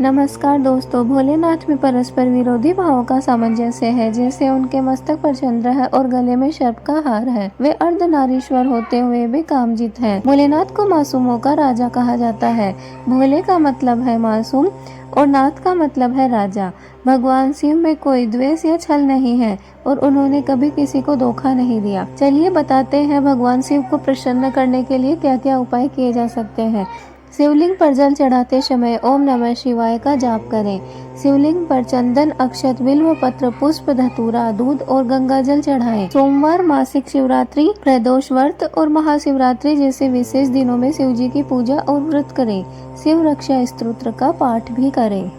नमस्कार दोस्तों। भोलेनाथ में परस्पर विरोधी भावों का सामंजस्य है। जैसे उनके मस्तक पर चंद्र है और गले में सर्प का हार है। वे अर्धनारीश्वर होते हुए भी कामजित हैं। भोलेनाथ को मासूमों का राजा कहा जाता है। भोले का मतलब है मासूम और नाथ का मतलब है राजा। भगवान शिव में कोई द्वेष या छल नहीं है और उन्होंने कभी किसी को धोखा नहीं दिया। चलिए बताते हैं भगवान शिव को प्रसन्न करने के लिए क्या क्या उपाय किए जा सकते हैं। शिवलिंग पर जल चढ़ाते समय ओम नमः शिवाय का जाप करें। शिवलिंग पर चंदन, अक्षत, बिल्व पत्र, पुष्प, धतूरा, दूध और गंगा जल चढ़ाएं। सोमवार, मासिक शिवरात्रि, प्रदोष व्रत और महाशिवरात्रि जैसे विशेष दिनों में शिव जी की पूजा और व्रत करें। शिव रक्षा स्तोत्र का पाठ भी करें।